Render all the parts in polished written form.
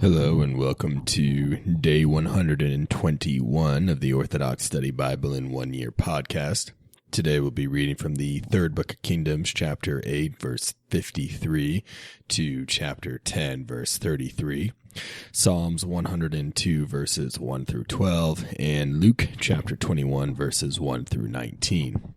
Hello and welcome to day 121 of the Orthodox Study Bible in 1 Year podcast. Today we'll be reading from the third book of Kingdoms, chapter 8, verse 53 to chapter 10, verse 33, Psalms 102, verses 1 through 12, and Luke chapter 21, verses 1 through 19.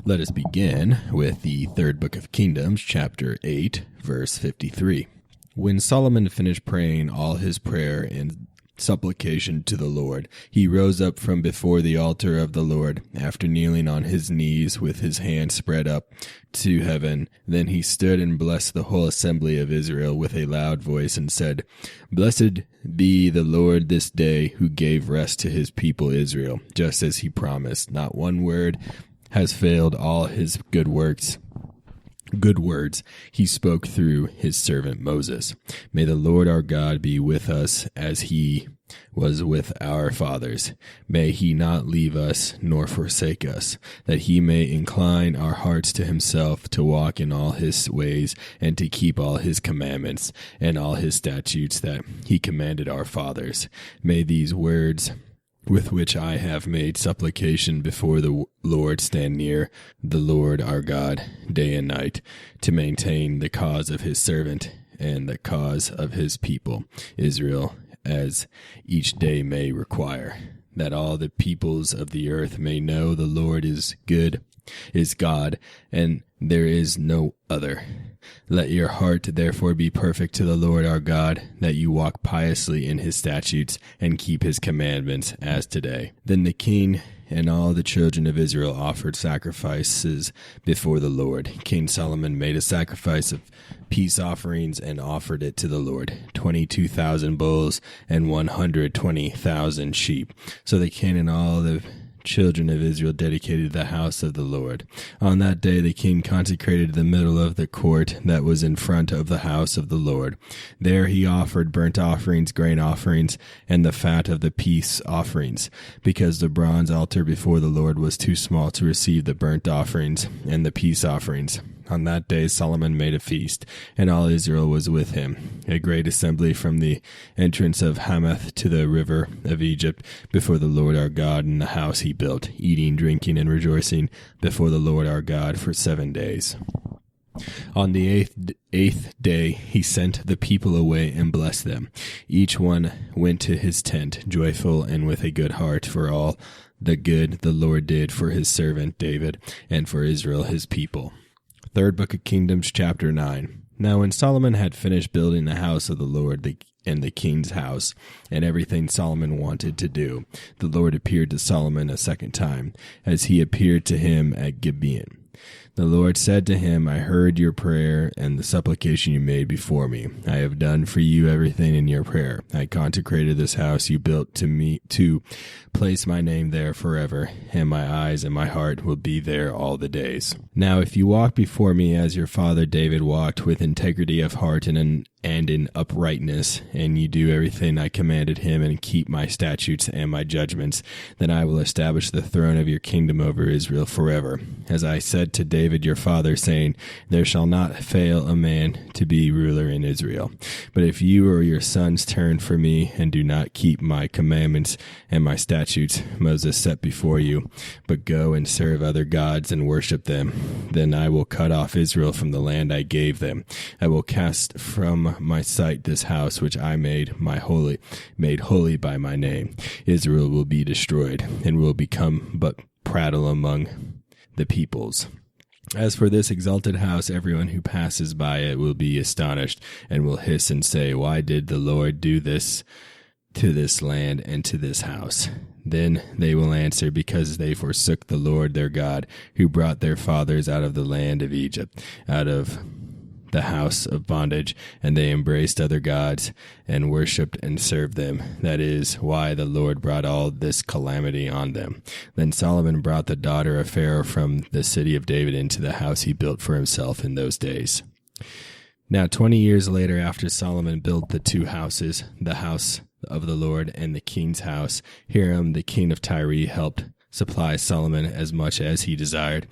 Let us begin with the third book of Kingdoms, chapter 8, verse 53. When Solomon finished praying all his prayer and supplication to the Lord, he rose up from before the altar of the Lord, after kneeling on his knees with his hands spread up to heaven. Then he stood and blessed the whole assembly of Israel with a loud voice and said, "Blessed be the Lord this day, who gave rest to his people Israel, just as he promised. Not one word has failed all his good words he spoke through his servant Moses. May the Lord our God be with us as he was with our fathers. May he not leave us nor forsake us, that he may incline our hearts to himself, to walk in all his ways, and to keep all his commandments and all his statutes that he commanded our fathers. May these words with which I have made supplication before the Lord stand near the Lord our God day and night, to maintain the cause of his servant and the cause of his people Israel, as each day may require, that all the peoples of the earth may know the Lord is God, and there is no other. Let your heart therefore be perfect to the Lord our God, that you walk piously in his statutes and keep his commandments as today." Then the king and all the children of Israel offered sacrifices before the Lord. King Solomon made a sacrifice of peace offerings and offered it to the Lord, 22,000 bulls and 120,000 sheep. So the king and all the children of Israel dedicated the house of the Lord. On that day the king consecrated the middle of the court that was in front of the house of the Lord. There he offered burnt offerings, grain offerings, and the fat of the peace offerings, because the bronze altar before the Lord was too small to receive the burnt offerings and the peace offerings. On that day Solomon made a feast, and all Israel was with him, a great assembly from the entrance of Hamath to the river of Egypt, before the Lord our God in the house he built, eating, drinking, and rejoicing before the Lord our God for 7 days. On the eighth day he sent the people away and blessed them. Each one went to his tent, joyful and with a good heart, for all the good the Lord did for his servant David and for Israel his people. Third book of Kingdoms, chapter 9. Now when Solomon had finished building the house of the Lord and the king's house, and everything Solomon wanted to do, the Lord appeared to Solomon a second time, as he appeared to him at Gibeon. The Lord said to him, "I heard your prayer and the supplication you made before me. I have done for you everything in your prayer. I consecrated this house you built to me to place my name there forever, and my eyes and my heart will be there all the days. Now if you walk before me as your father David walked, with integrity of heart and in uprightness, and you do everything I commanded him and keep my statutes and my judgments, then I will establish the throne of your kingdom over Israel forever. As I said to David your father, saying, there shall not fail a man to be ruler in Israel. But if you or your sons turn from me and do not keep my commandments and my statutes Moses set before you, but go and serve other gods and worship them, then I will cut off Israel from the land I gave them. I will cast from my sight this house which I made holy by my name. Israel will be destroyed and will become but prattle among the peoples. As for this exalted house, everyone who passes by it will be astonished and will hiss and say, why did the Lord do this to this land and to this house? Then they will answer, because they forsook the Lord their God, who brought their fathers out of the land of Egypt, out of the house of bondage, and they embraced other gods and worshipped and served them. That is why the Lord brought all this calamity on them. Then Solomon brought the daughter of Pharaoh from the city of David into the house he built for himself in those days. Now 20 years later, after Solomon built the two houses, the house of the Lord and the king's house, Hiram the king of Tyre helped supply Solomon as much as he desired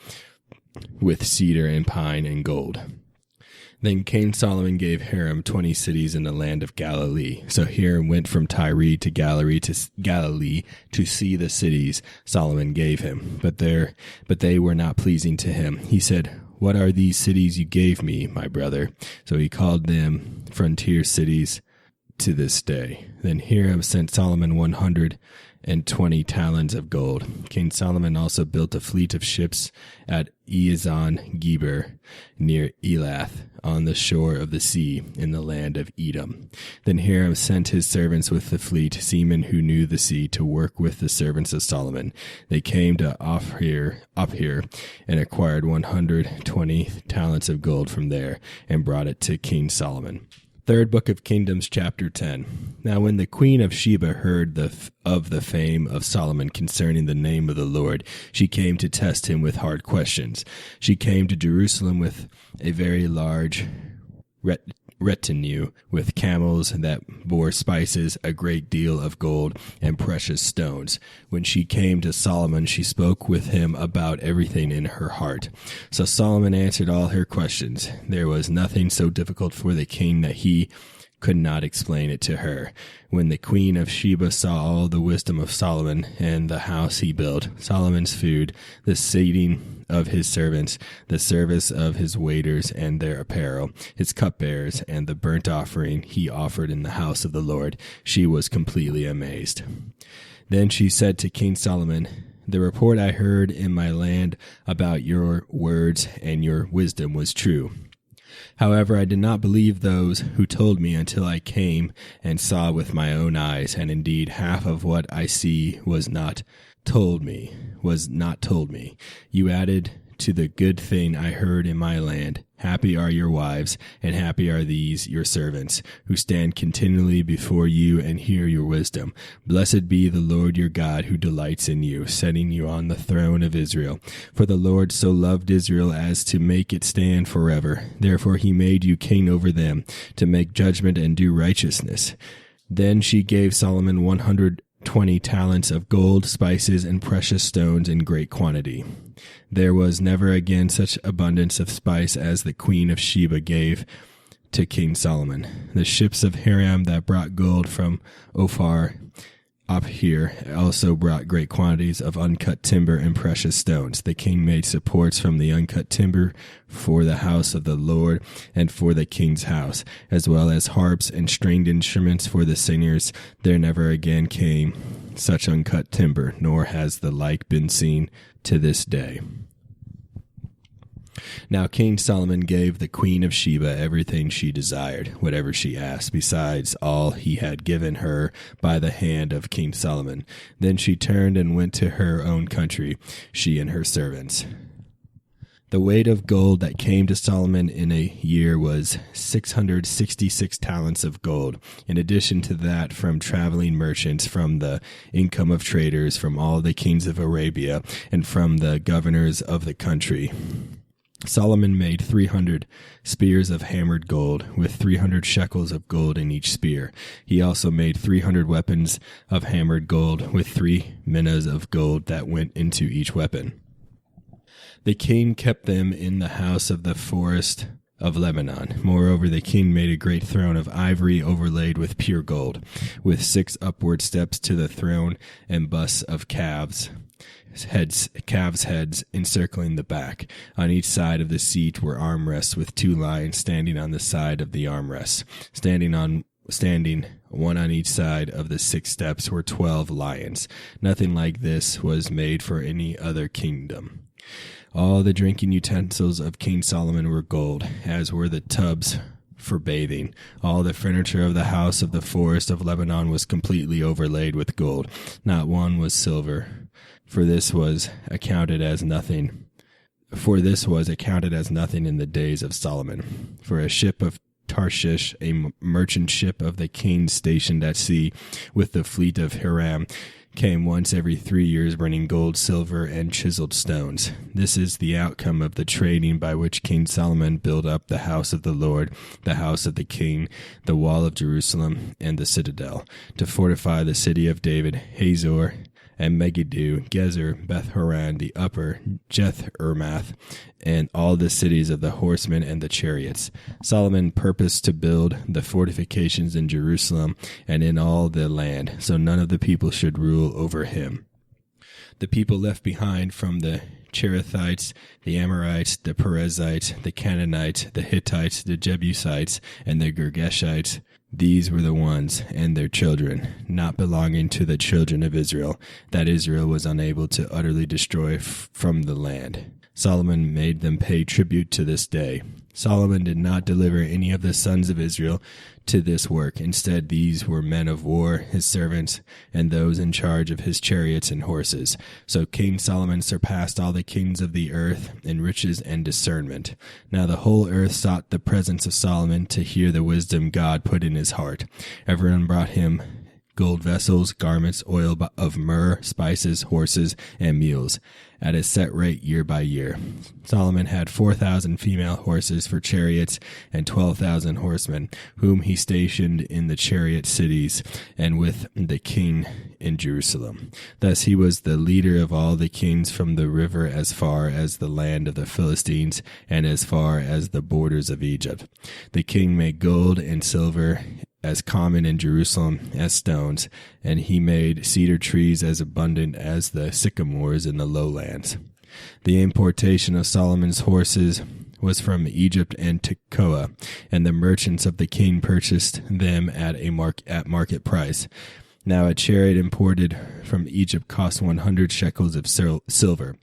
with cedar and pine and gold. Then King Solomon gave Hiram 20 cities in the land of Galilee. So Hiram went from Tyre to Galilee to see the cities Solomon gave him. But they were not pleasing to him. He said, "What are these cities you gave me, my brother?" So he called them frontier cities to this day. Then Hiram sent Solomon 120 talents of gold. King Solomon also built a fleet of ships at Ezion-Geber near Elath on the shore of the sea in the land of Edom. Then Hiram sent his servants with the fleet, seamen who knew the sea, to work with the servants of Solomon. They came to Ophir and acquired 120 talents of gold from there and brought it to King Solomon. Third Book of Kingdoms, chapter 10. Now when the queen of Sheba heard of the fame of Solomon concerning the name of the Lord, she came to test him with hard questions. She came to Jerusalem with a very large retinue, with camels that bore spices, a great deal of gold, and precious stones. When she came to Solomon, she spoke with him about everything in her heart. So Solomon answered all her questions. There was nothing so difficult for the king that he could not explain it to her. When the queen of Sheba saw all the wisdom of Solomon and the house he built, Solomon's food, the seating of his servants, the service of his waiters and their apparel, his cupbearers, and the burnt offering he offered in the house of the Lord, she was completely amazed. Then she said to King Solomon, "The report I heard in my land about your words and your wisdom was true. However, I did not believe those who told me until I came and saw with my own eyes, and indeed half of what I see was not told me. You added to the good thing I heard in my land. Happy are your wives, and happy are these your servants, who stand continually before you and hear your wisdom. Blessed be the Lord your God, who delights in you, setting you on the throne of Israel. For the Lord so loved Israel as to make it stand forever. Therefore he made you king over them, to make judgment and do righteousness." Then she gave Solomon 120 talents of gold, spices, and precious stones in great quantity. There was never again such abundance of spice as the queen of Sheba gave to King Solomon. The ships of Hiram that brought gold from Ophir also brought great quantities of uncut timber and precious stones. The king made supports from the uncut timber for the house of the Lord and for the king's house, as well as harps and stringed instruments for the singers. There never again came such uncut timber, nor has the like been seen to this day. Now King Solomon gave the queen of Sheba everything she desired, whatever she asked, besides all he had given her by the hand of King Solomon. Then she turned and went to her own country, she and her servants. The weight of gold that came to Solomon in a year was 666 talents of gold. In addition to that, from traveling merchants, from the income of traders, from all the kings of Arabia, and from the governors of the country. Solomon made 300 spears of hammered gold, with 300 shekels of gold in each spear. He also made 300 weapons of hammered gold, with 3 minas of gold that went into each weapon. The king kept them in the house of the forest of Lebanon. Moreover, the king made a great throne of ivory overlaid with pure gold, with 6 upward steps to the throne, and busts of calves' heads encircling the back. On each side of the seat were armrests with 2 lions standing on the side of the armrests. Standing one on each side of the 6 steps were 12 lions. Nothing like this was made for any other kingdom. All the drinking utensils of King Solomon were gold, as were the tubs for bathing. All the furniture of the house of the forest of Lebanon was completely overlaid with gold. Not one was silver. For this was accounted as nothing in the days of Solomon. For a ship of Tarshish, a merchant ship of the king stationed at sea with the fleet of Hiram, came once every 3 years bringing gold, silver, and chiseled stones. This is the outcome of the trading by which King Solomon built up the house of the Lord, the house of the king, the wall of Jerusalem, and the citadel, to fortify the city of David, Hazor, and Megiddo, Gezer, Beth-horon, the upper, Jeth-ermath, and all the cities of the horsemen and the chariots. Solomon purposed to build the fortifications in Jerusalem and in all the land, so none of the people should rule over him. The people left behind from the Cherethites, the Amorites, the Perizzites, the Canaanites, the Hittites, the Jebusites, and the Girgashites. These were the ones and their children, not belonging to the children of Israel, that Israel was unable to utterly destroy from the land. Solomon made them pay tribute to this day. Solomon did not deliver any of the sons of Israel to this work. Instead, these were men of war, his servants, and those in charge of his chariots and horses. So King Solomon surpassed all the kings of the earth in riches and discernment. Now the whole earth sought the presence of Solomon to hear the wisdom God put in his heart. Everyone brought him gold vessels, garments, oil of myrrh, spices, horses, and mules, at a set rate year by year. Solomon had 4,000 female horses for chariots and 12,000 horsemen, whom he stationed in the chariot cities and with the king in Jerusalem. Thus he was the leader of all the kings from the river as far as the land of the Philistines and as far as the borders of Egypt. The king made gold and silver as common in Jerusalem as stones, and he made cedar trees as abundant as the sycamores in the lowlands. The importation of Solomon's horses was from Egypt and Tekoa, and the merchants of the king purchased them at market price. Now a chariot imported from Egypt cost 100 shekels of silver,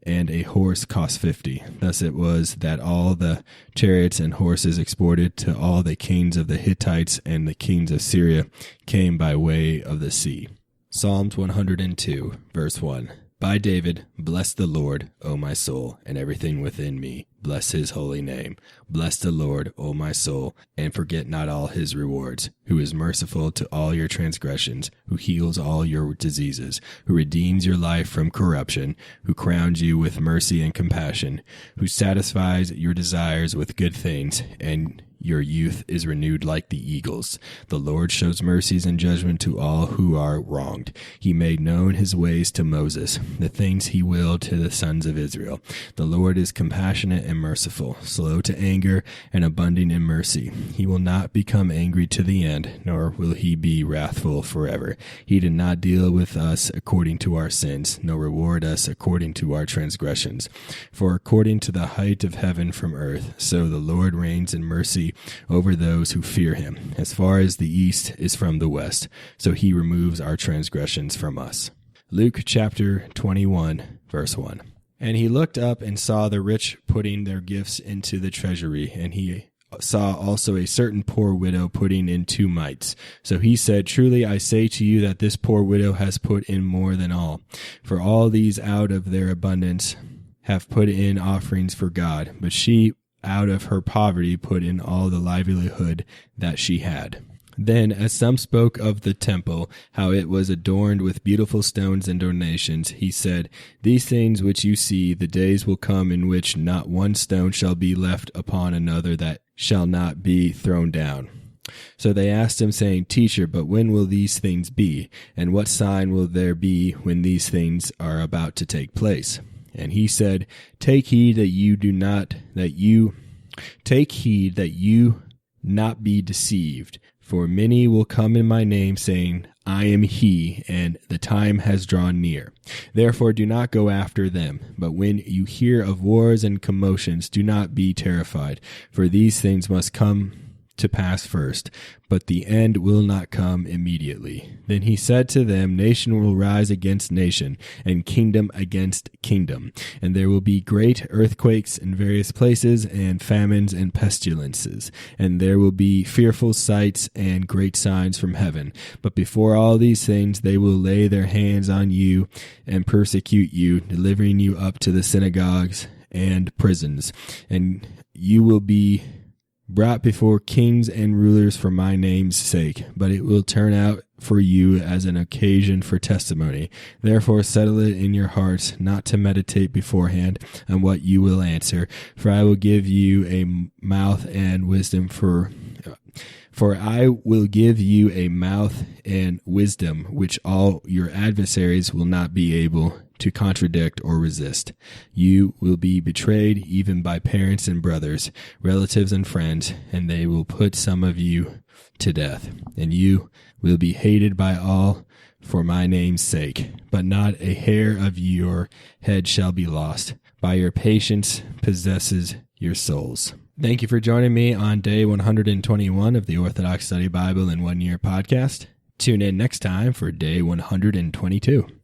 and a horse cost 50. Thus it was that all the chariots and horses exported to all the kings of the Hittites and the kings of Syria came by way of the sea. Psalms 102, verse 1. By David, bless the Lord, O my soul, and everything within me. Bless his holy name. Bless the Lord, O my soul, and forget not all his rewards, who is merciful to all your transgressions, who heals all your diseases, who redeems your life from corruption, who crowns you with mercy and compassion, who satisfies your desires with good things, and your youth is renewed like the eagles. The Lord shows mercies and judgment to all who are wronged. He made known his ways to Moses, the things he willed to the sons of Israel. The Lord is compassionate and merciful, slow to anger, and abundant in mercy. He will not become angry to the end, nor will he be wrathful forever. He did not deal with us according to our sins, nor reward us according to our transgressions. For according to the height of heaven from earth, so the Lord reigns in mercy over those who fear him. As far as the east is from the west, so he removes our transgressions from us. Luke chapter 21, verse 1. And he looked up and saw the rich putting their gifts into the treasury, and he saw also a certain poor widow putting in 2 mites. So he said, Truly I say to you that this poor widow has put in more than all. For all these out of their abundance have put in offerings for God, but she out of her poverty put in all the livelihood that she had. Then, as some spoke of the temple, how it was adorned with beautiful stones and donations, he said, These things which you see, the days will come in which not one stone shall be left upon another that shall not be thrown down. So they asked him, saying, Teacher, but when will these things be? And what sign will there be when these things are about to take place? And he said, Take heed that you not be deceived. For many will come in my name, saying, I am he, and the time has drawn near. Therefore do not go after them. But when you hear of wars and commotions, do not be terrified, for these things must come to pass first, but the end will not come immediately. Then he said to them, Nation will rise against nation, and kingdom against kingdom, and there will be great earthquakes in various places, and famines and pestilences, and there will be fearful sights and great signs from heaven. But before all these things they will lay their hands on you and persecute you, delivering you up to the synagogues and prisons, and you will be brought before kings and rulers for my name's sake, but it will turn out for you as an occasion for testimony. Therefore settle it in your hearts not to meditate beforehand on what you will answer, for I will give you a mouth and wisdom For I will give you a mouth and wisdom which all your adversaries will not be able to contradict or resist. You will be betrayed even by parents and brothers, relatives and friends, and they will put some of you to death. And you will be hated by all for my name's sake, but not a hair of your head shall be lost. By your patience possesses your souls. Thank you for joining me on day 121 of the Orthodox Study Bible in 1 Year podcast. Tune in next time for day 122.